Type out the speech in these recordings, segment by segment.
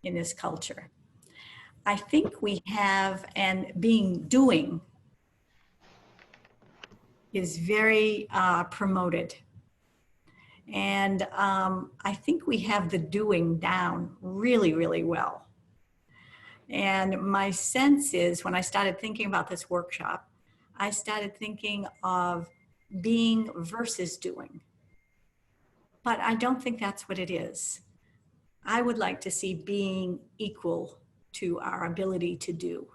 in this culture. I think we have, and doing is very promoted. And I think we have the doing down really, really well. And my sense is when I started thinking about this workshop, I started thinking of being versus doing. But I don't think that's what it is. I would like to see being equal to our ability to do.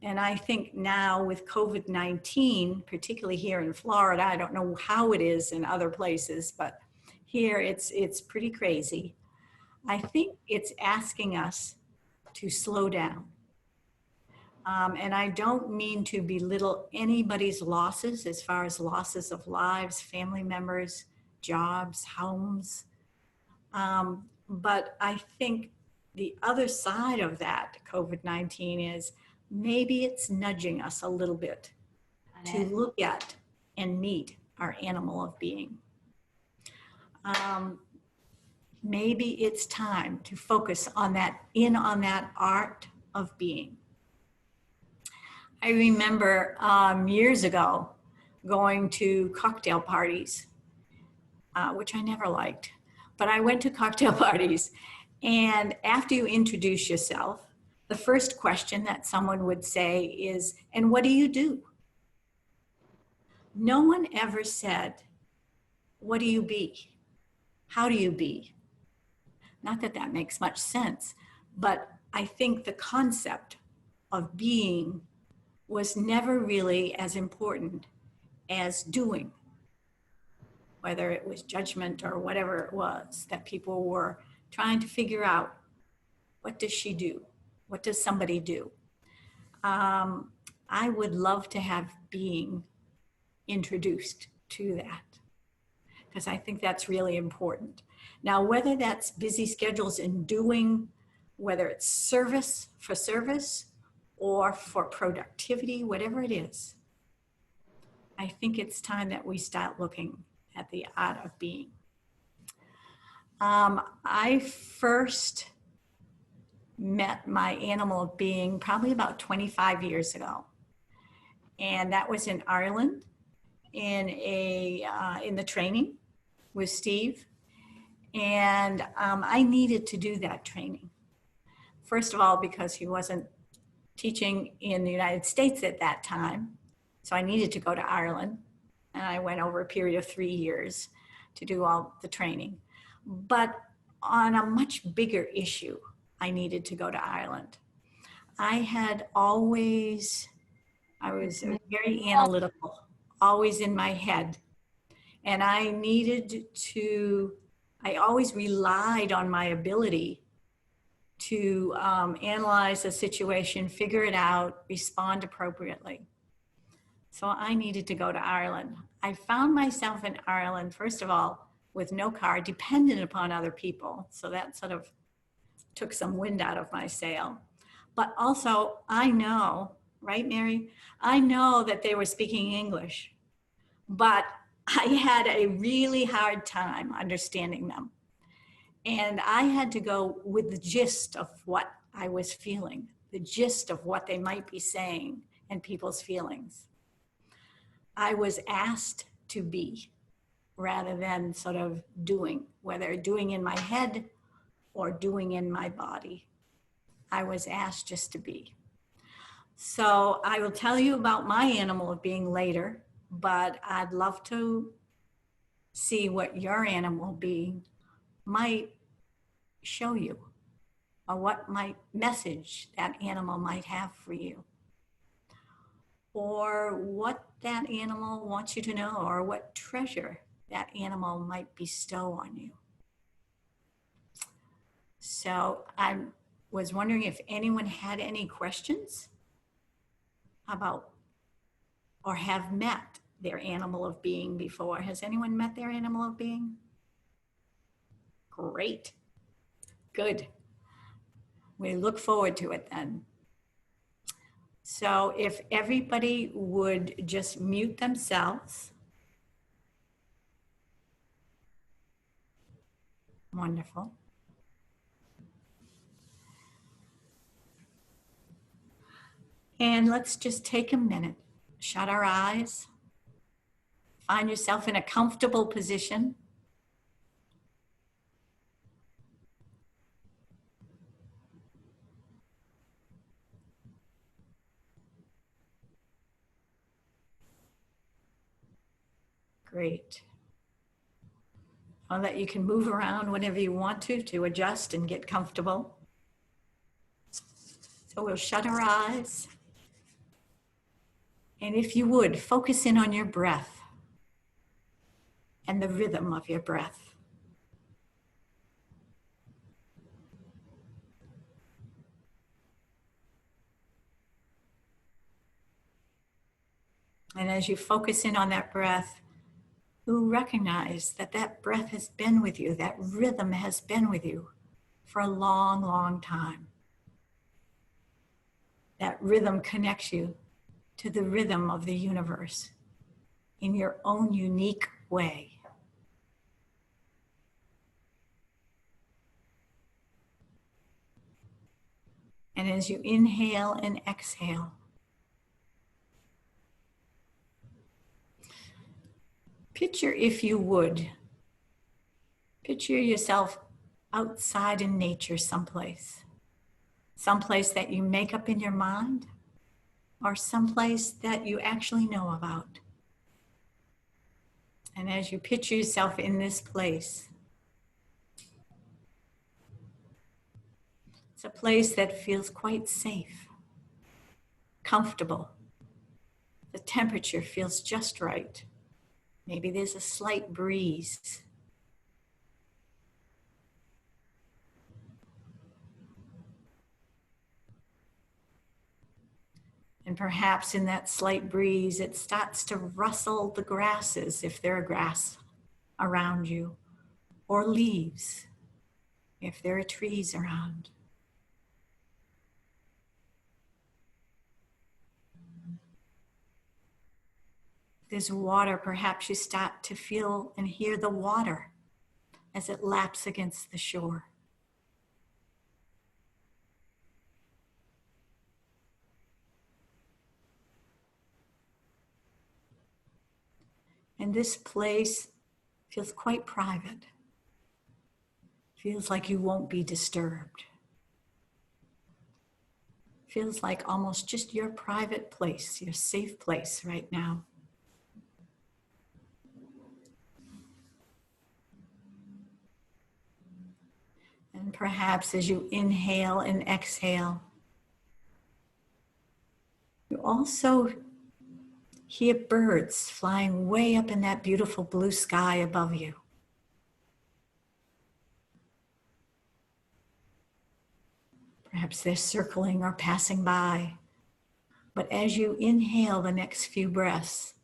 And I think now with COVID-19, particularly here in Florida, I don't know how it is in other places, but here it's pretty crazy. I think it's asking us to slow down. And I don't mean to belittle anybody's losses as far as losses of lives, family members, jobs, homes. But I think the other side of that COVID-19 is maybe it's nudging us a little bit to look at and meet our animal of being. Maybe it's time to focus on that art of being. I remember years ago going to cocktail parties, which I never liked, but I went to cocktail parties, and after you introduce yourself, the first question that someone would say is, and what do you do? No one ever said, what do you be? How do you be? Not that that makes much sense, but I think the concept of being was never really as important as doing, whether it was judgment or whatever it was that people were trying to figure out. What does she do? What does somebody do? I would love to have being introduced to that, because I think that's really important. Now, whether that's busy schedules and doing, whether it's service or for productivity, whatever it is, I think it's time that we start looking at the art of being. I first met my animal of being probably about 25 years ago. And that was in Ireland in the training with Steve. And I needed to do that training. First of all, because he wasn't teaching in the United States at that time. So I needed to go to Ireland. And I went over a period of 3 years to do all the training. But on a much bigger issue, I needed to go to Ireland. I was very analytical, always in my head. And I always relied on my ability to analyze a situation, figure it out, respond appropriately. So I needed to go to Ireland. I found myself in Ireland, first of all, with no car, dependent upon other people. So that sort of took some wind out of my sail. But also, I know, right, Mary? I know that they were speaking English, but I had a really hard time understanding them. And I had to go with the gist of what I was feeling, the gist of what they might be saying and people's feelings. I was asked to be rather than sort of doing, whether doing in my head or doing in my body. I was asked just to be. So I will tell you about my animal of being later, but I'd love to see what your animal being might show you, or what message that animal might have for you, or what that animal wants you to know, or what treasure that animal might bestow on you. So I was wondering if anyone had any questions about or have met their animal of being before. Has anyone met their animal of being? Great. Good. We look forward to it then. So if everybody would just mute themselves. Wonderful. And let's just take a minute, shut our eyes, find yourself in a comfortable position. Great. Know that you can move around whenever you want to adjust and get comfortable. So we'll shut our eyes. And if you would, focus in on your breath and the rhythm of your breath. And as you focus in on that breath, you recognize that that breath has been with you, that rhythm has been with you for a long, long time. That rhythm connects you to the rhythm of the universe in your own unique way. And as you inhale and exhale, picture, if you would, picture yourself outside in nature someplace that you make up in your mind, or someplace that you actually know about. And as you picture yourself in this place, it's a place that feels quite safe, comfortable. The temperature feels just right. Maybe there's a slight breeze. And perhaps in that slight breeze, it starts to rustle the grasses, if there are grass around you, or leaves, if there are trees around. There's water, perhaps you start to feel and hear the water as it laps against the shore. And this place feels quite private. Feels like you won't be disturbed. Feels like almost just your private place, your safe place right now. And perhaps as you inhale and exhale, you also hear birds flying way up in that beautiful blue sky above you. Perhaps they're circling or passing by. But as you inhale the next few breaths,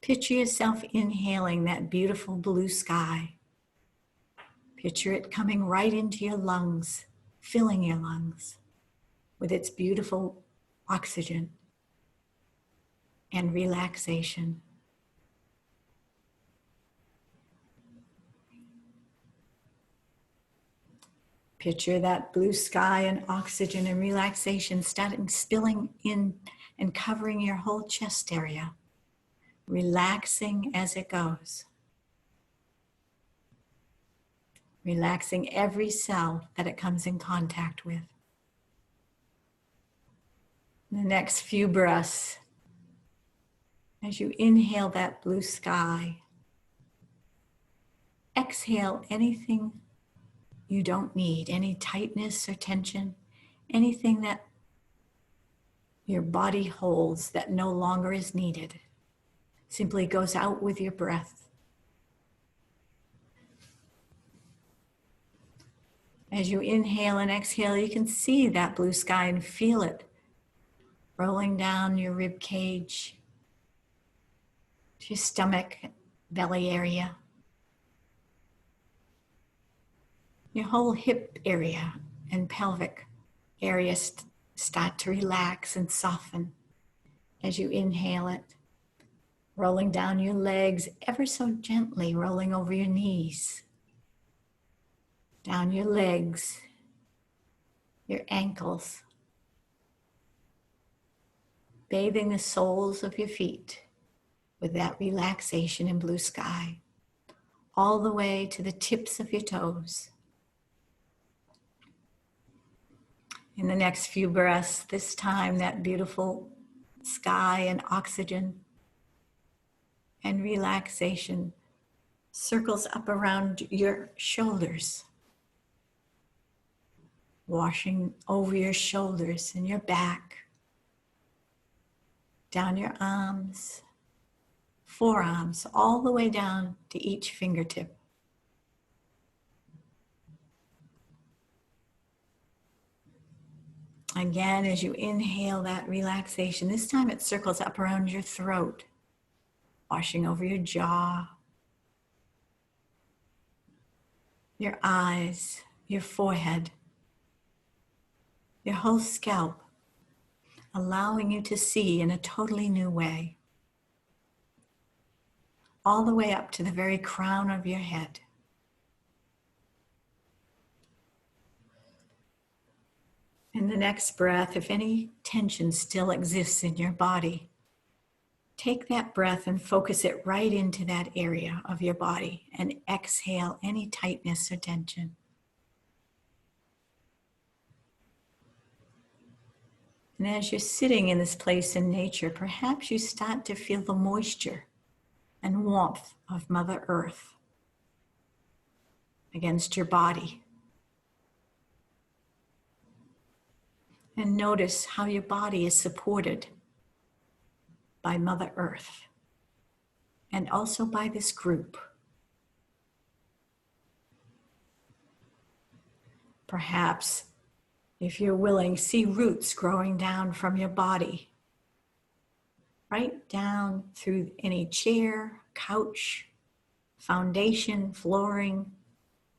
picture yourself inhaling that beautiful blue sky. Picture it coming right into your lungs, filling your lungs with its beautiful oxygen and relaxation. Picture that blue sky and oxygen and relaxation starting spilling in and covering your whole chest area, relaxing as it goes. Relaxing every cell that it comes in contact with. The next few breaths, as you inhale that blue sky, exhale anything you don't need, any tightness or tension, anything that your body holds that no longer is needed, simply goes out with your breath. As you inhale and exhale, you can see that blue sky and feel it rolling down your rib cage, to your stomach, belly area, your whole hip area and pelvic area start to relax and soften as you inhale it, rolling down your legs ever so gently, rolling over your knees, down your legs, your ankles, bathing the soles of your feet with that relaxation and blue sky, all the way to the tips of your toes. In the next few breaths, this time that beautiful sky and oxygen and relaxation circles up around your shoulders, washing over your shoulders and your back, down your arms, forearms, all the way down to each fingertip. Again, as you inhale that relaxation, this time it circles up around your throat, washing over your jaw, your eyes, your forehead, your whole scalp, allowing you to see in a totally new way, all the way up to the very crown of your head. In the next breath, if any tension still exists in your body, take that breath and focus it right into that area of your body and exhale any tightness or tension. And as you're sitting in this place in nature, perhaps you start to feel the moisture and warmth of Mother Earth against your body. And notice how your body is supported by Mother Earth and also by this group. Perhaps, if you're willing, see roots growing down from your body, right down through any chair, couch, foundation, flooring,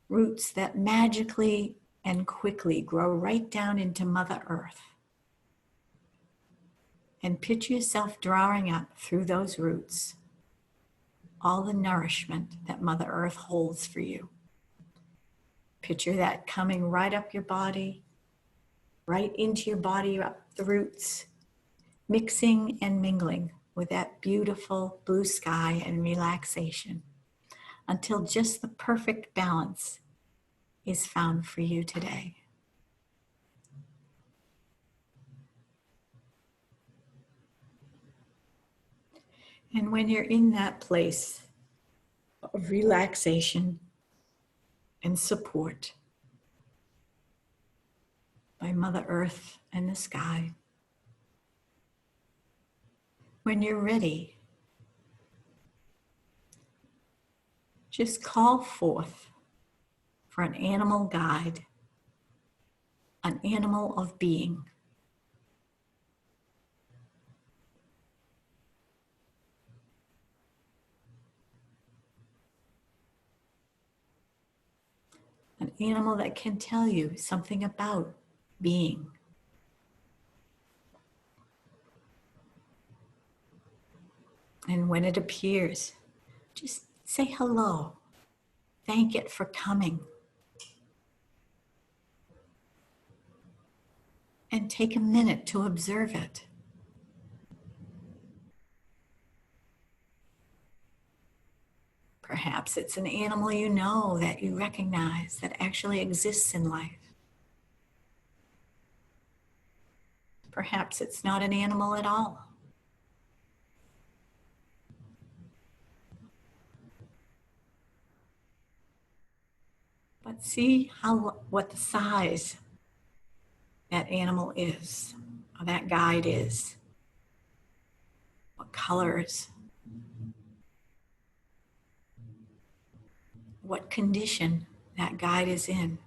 roots that magically and quickly grow right down into Mother Earth. And picture yourself drawing up through those roots all the nourishment that Mother Earth holds for you. Picture that coming right up your body, right into your body, up the roots, mixing and mingling with that beautiful blue sky and relaxation until just the perfect balance is found for you today. And when you're in that place of relaxation and support by Mother Earth and the sky, when you're ready, just call forth for an animal guide, an animal of being. An animal that can tell you something about being. And when it appears, just say hello. Thank it for coming. And take a minute to observe it. Perhaps it's an animal you know, that you recognize, that actually exists in life. Perhaps it's not an animal at all. But see what the size that animal is, or that guide is, what colors, what condition that guide is in.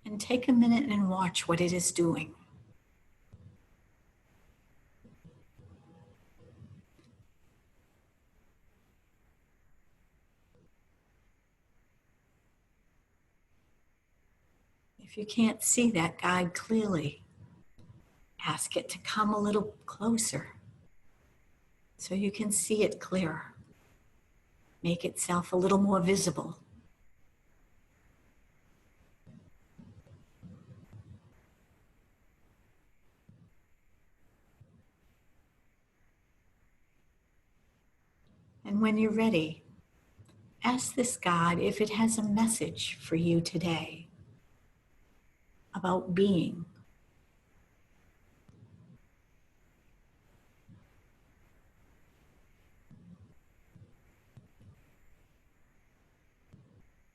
And take a minute and watch what it is doing. If you can't see that guide clearly, ask it to come a little closer so you can see it clearer. Make itself a little more visible. And when you're ready, ask this God if it has a message for you today about being.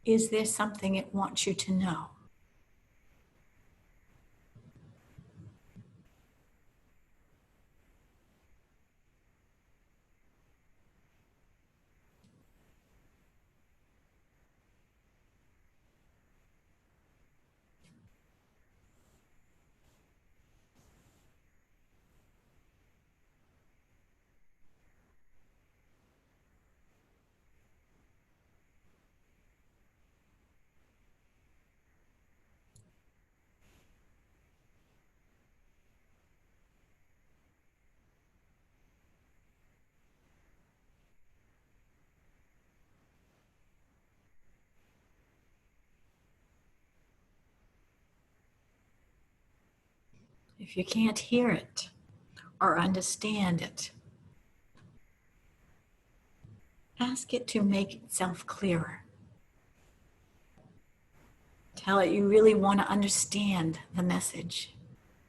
Is there something it wants you to know? If you can't hear it or understand it, ask it to make itself clearer. Tell it you really want to understand the message,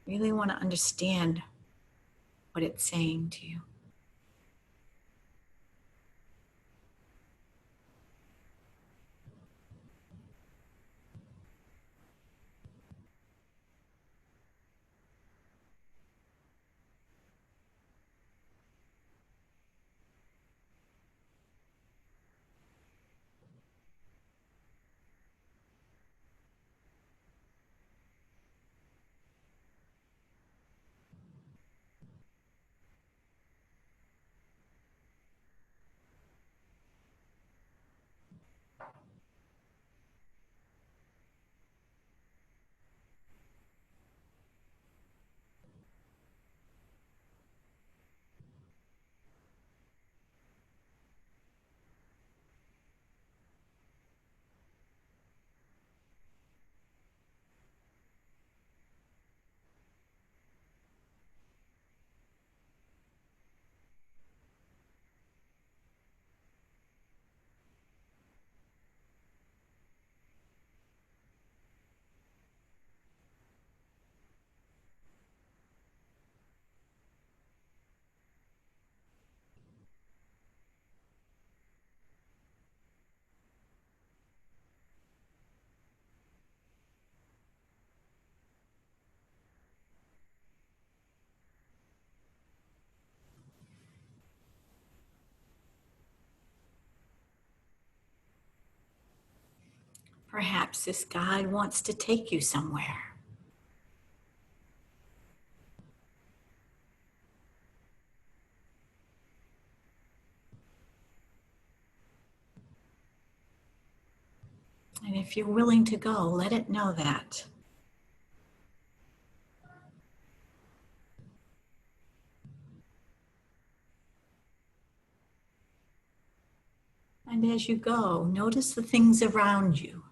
really want to understand what it's saying to you. Perhaps this guide wants to take you somewhere. And if you're willing to go, let it know that. And as you go, notice the things around you.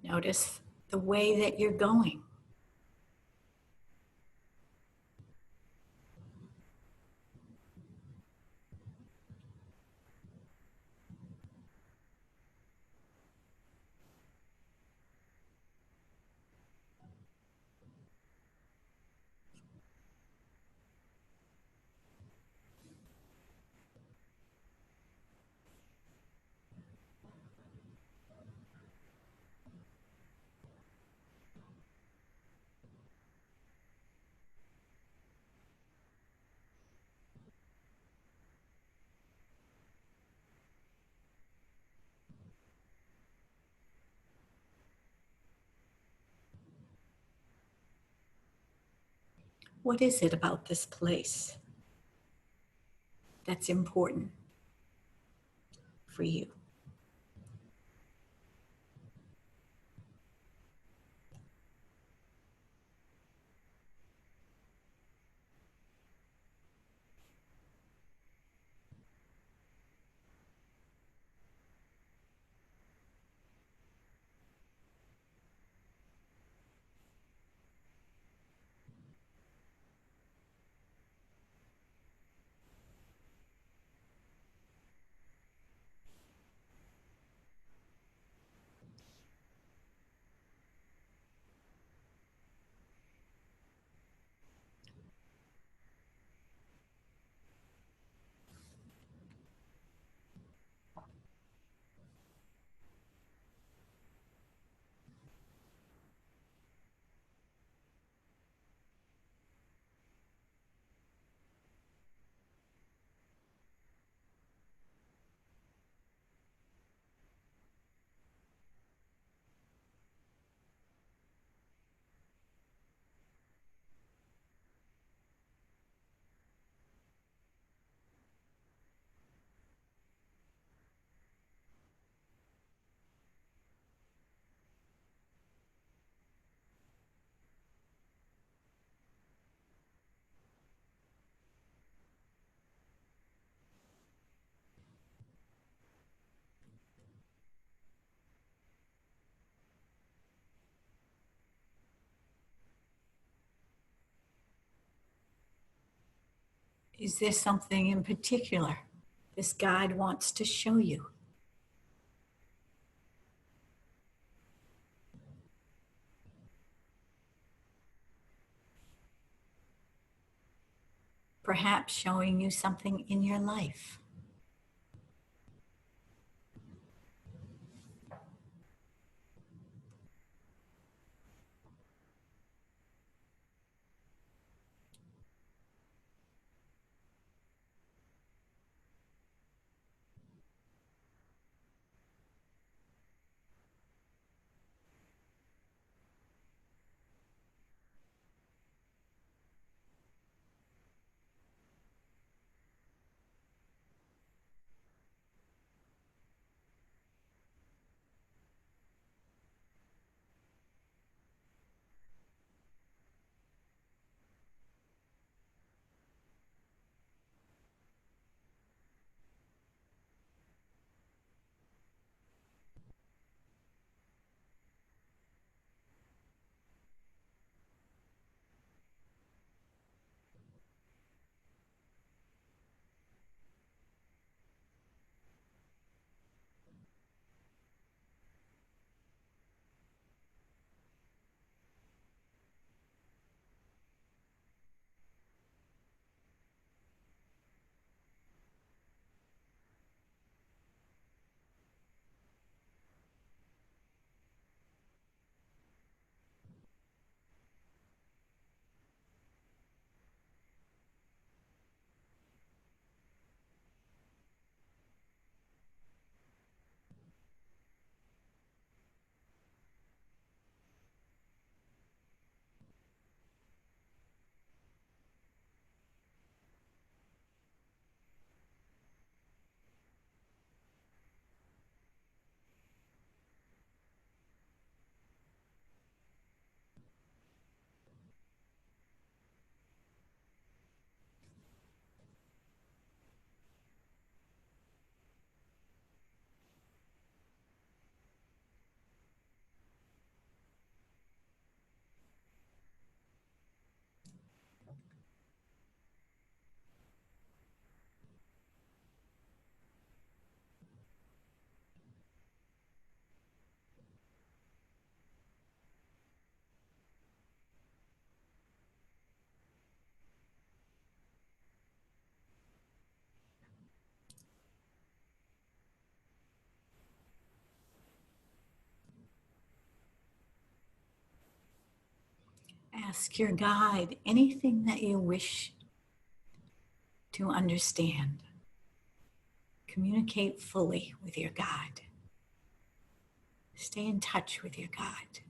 Notice the way that you're going. What is it about this place that's important for you? Is there something in particular this guide wants to show you? Perhaps showing you something in your life. Ask your guide anything that you wish to understand. Communicate fully with your guide. Stay in touch with your guide.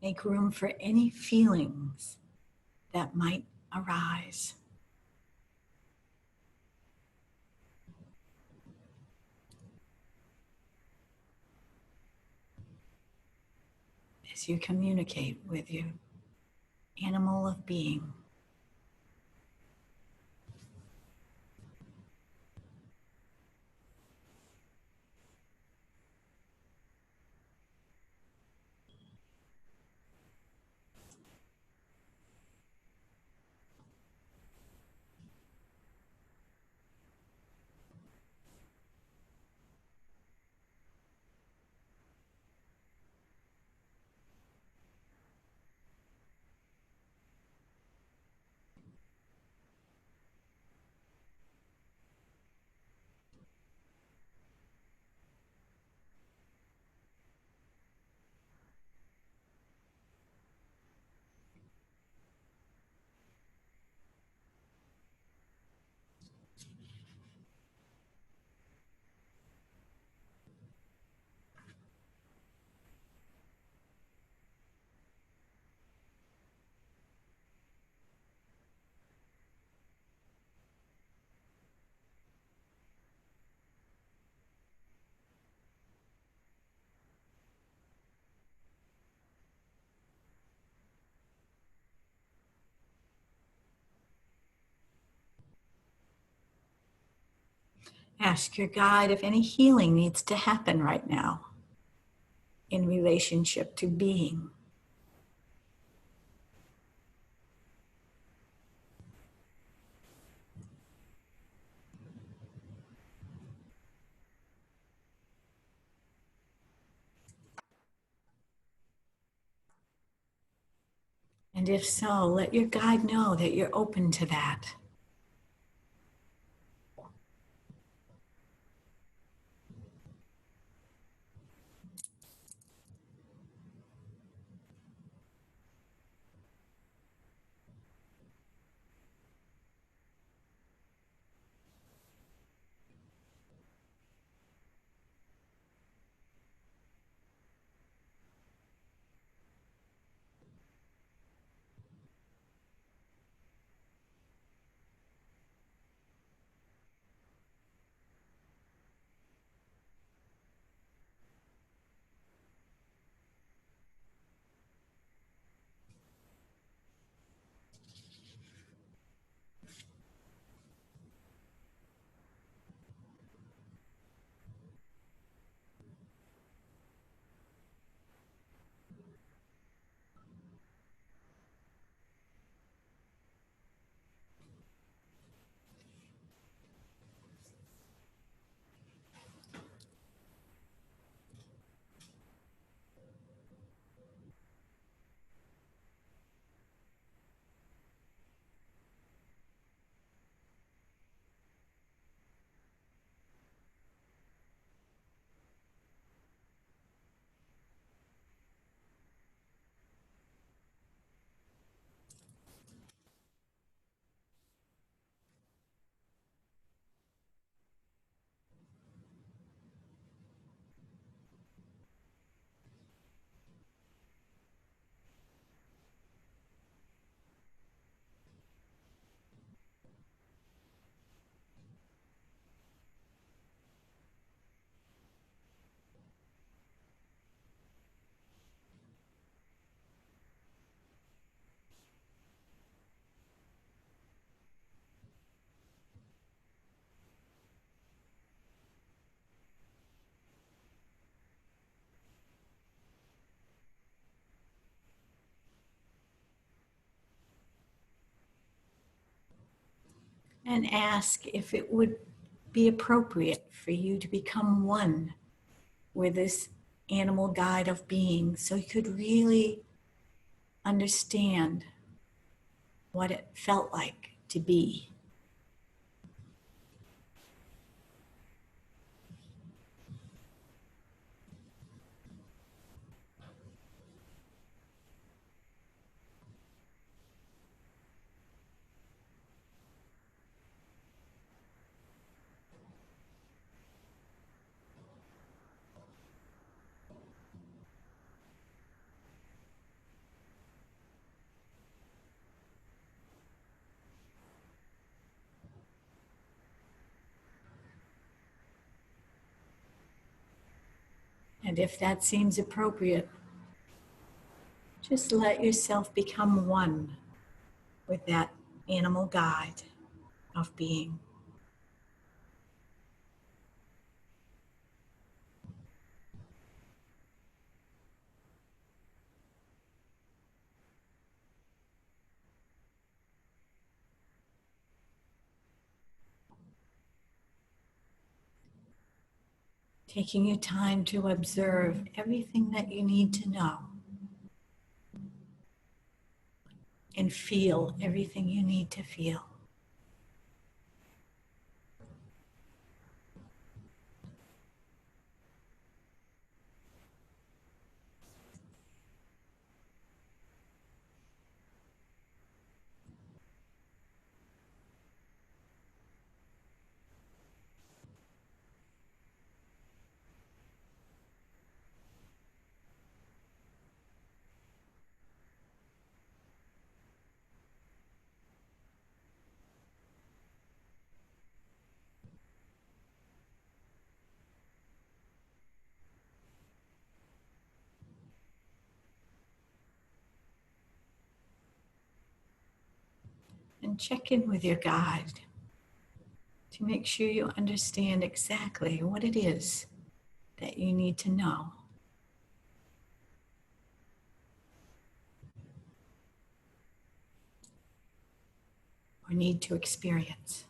Make room for any feelings that might arise. As you communicate with your animal of being. Ask your guide if any healing needs to happen right now in relationship to being. And if so, let your guide know that you're open to that. And ask if it would be appropriate for you to become one with this animal guide of being so you could really understand what it felt like to be. And if that seems appropriate, just let yourself become one with that animal guide of being. Taking your time to observe everything that you need to know and feel everything you need to feel. And check in with your guide to make sure you understand exactly what it is that you need to know. Or need to experience.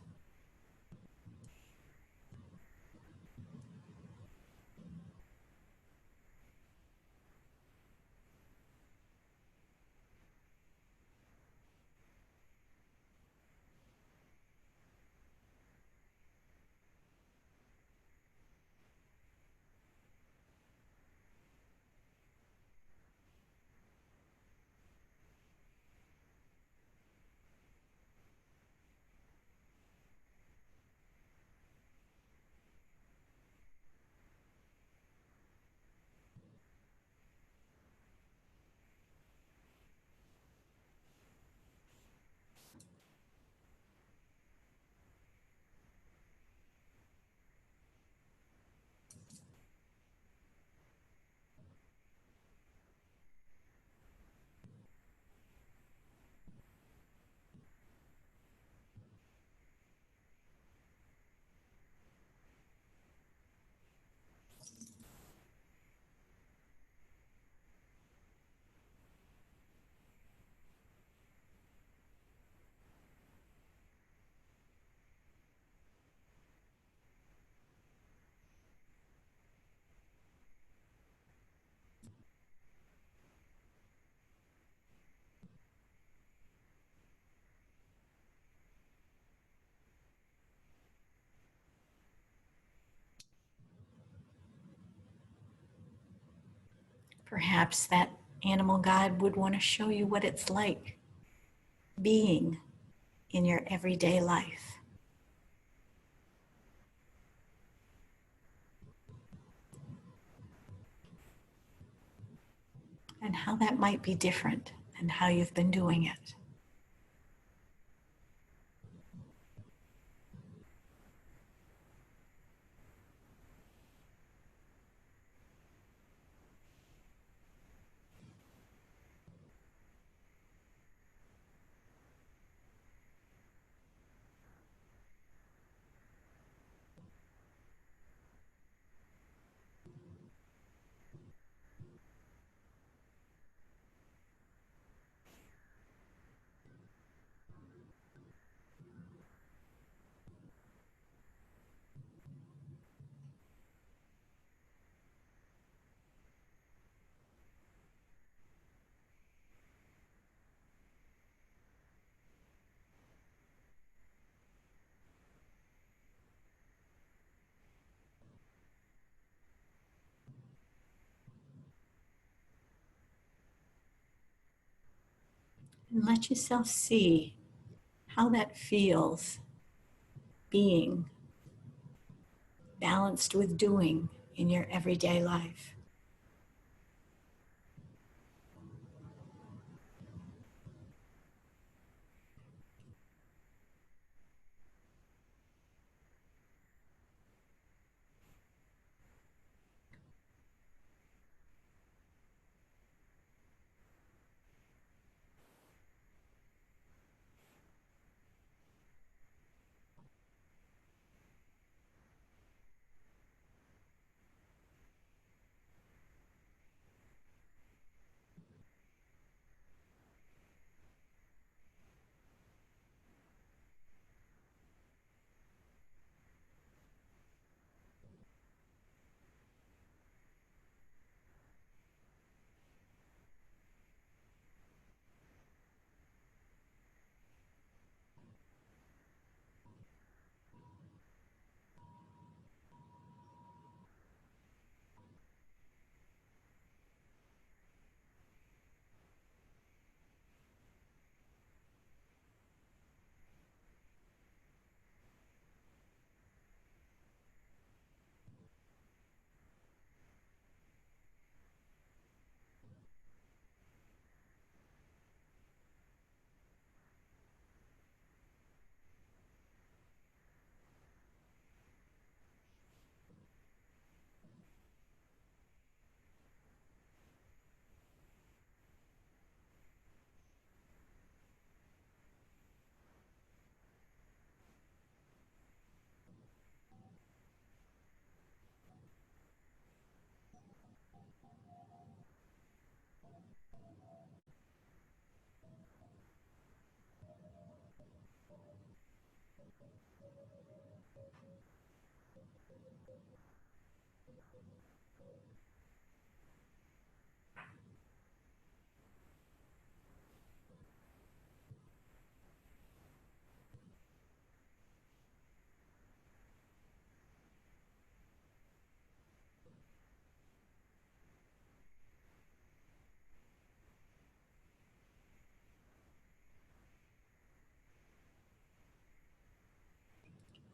Perhaps that animal guide would want to show you what it's like being in your everyday life. And how that might be different than how you've been doing it. And let yourself see how that feels being balanced with doing in your everyday life.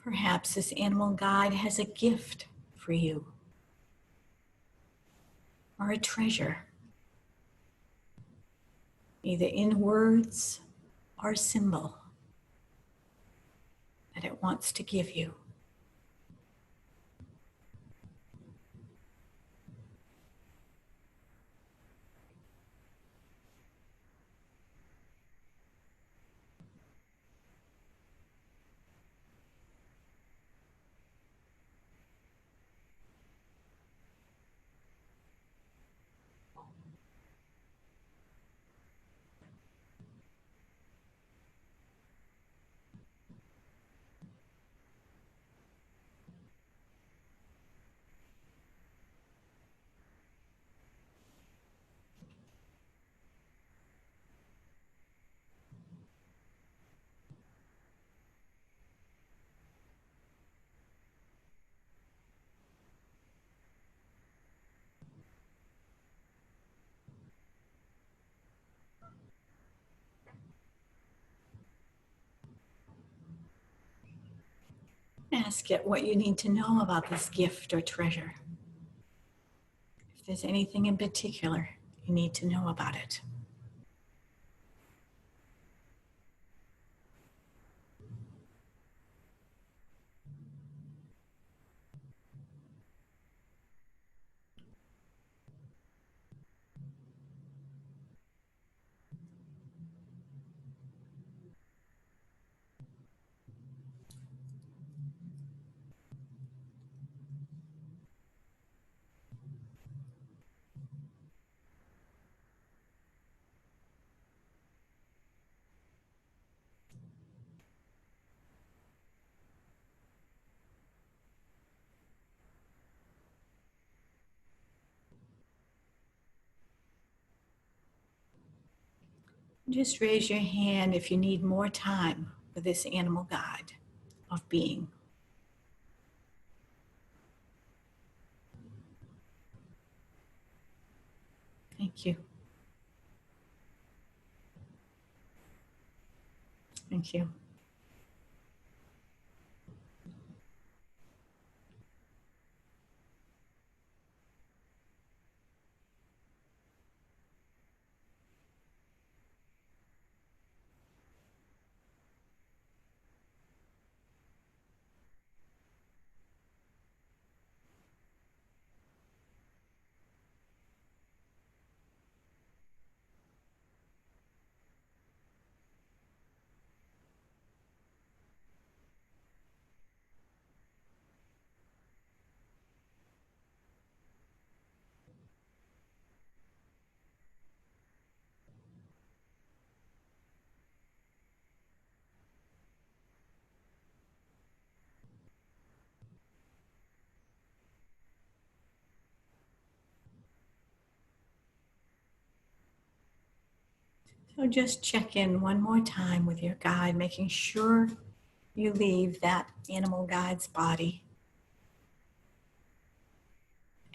Perhaps this animal guide has a gift for you, or a treasure, either in words or symbol, that it wants to give you. Ask it what you need to know about this gift or treasure. If there's anything in particular you need to know about it. Just raise your hand if you need more time with this animal guide of being. Thank you. Thank you. So just check in one more time with your guide, making sure you leave that animal guide's body.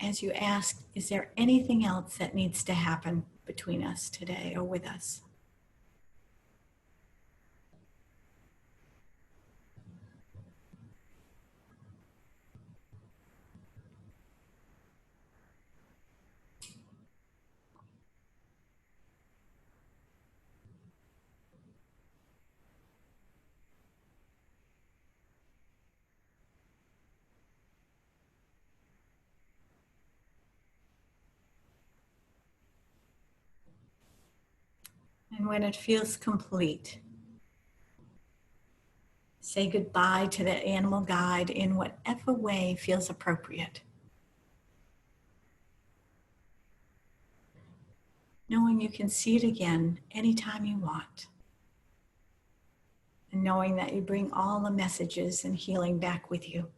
As you ask, is there anything else that needs to happen between us today or with us? And when it feels complete, say goodbye to that animal guide in whatever way feels appropriate. Knowing you can see it again anytime you want. And knowing that you bring all the messages and healing back with you.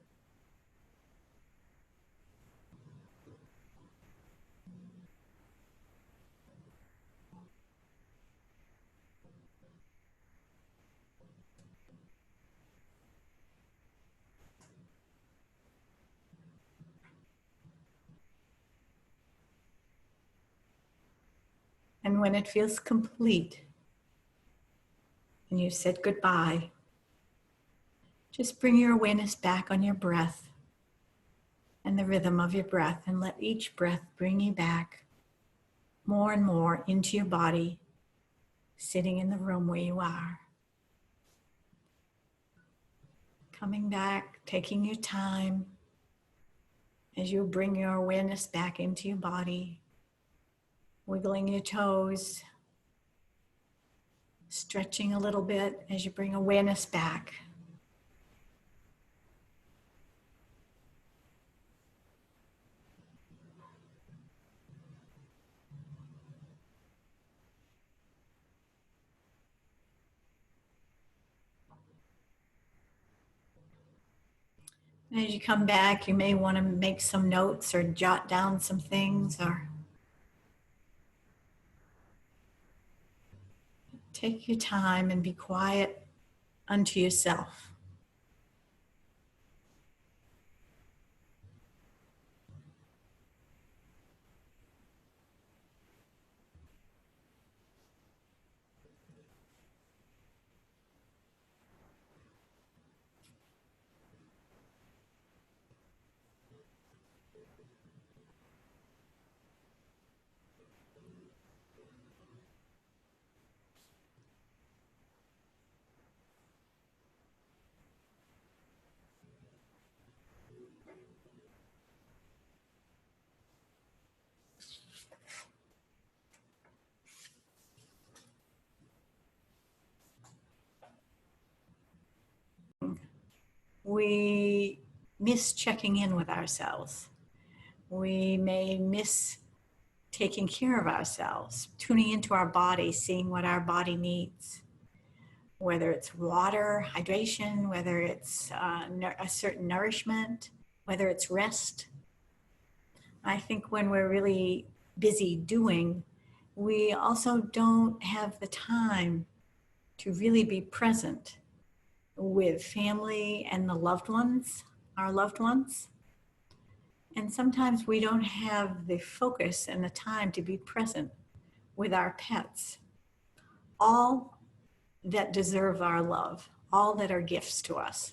And when it feels complete and you said goodbye, just bring your awareness back on your breath and the rhythm of your breath, and let each breath bring you back more and more into your body, sitting in the room where you are. Coming back, taking your time as you bring your awareness back into your body, wiggling your toes, stretching a little bit as you bring awareness back. And as you come back, you may want to make some notes or jot down some things, or take your time and be quiet unto yourself. We miss checking in with ourselves. We may miss taking care of ourselves, tuning into our body, seeing what our body needs, whether it's water, hydration, whether it's a certain nourishment, whether it's rest. I think when we're really busy doing, we also don't have the time to really be present with family and the loved ones, our loved ones. And sometimes we don't have the focus and the time to be present with our pets, all that deserve our love, all that are gifts to us.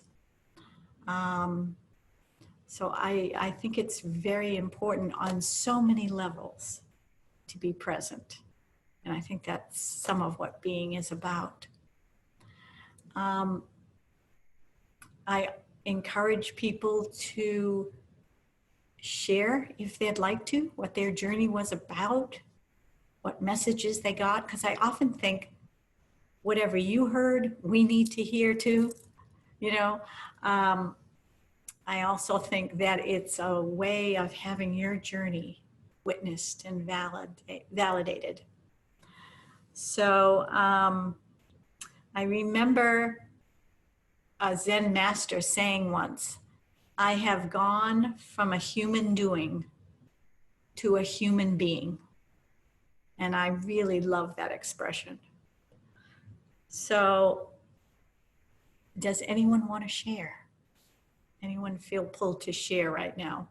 So I think it's very important on so many levels to be present. And I think that's some of what being is about. I encourage people to share, if they'd like to, what their journey was about, what messages they got, because I often think whatever you heard, we need to hear too, you know. I also think that it's a way of having your journey witnessed and validated. So I remember a Zen master saying once, I have gone from a human doing to a human being. And I really love that expression. So does anyone want to share? Anyone feel pulled to share right now?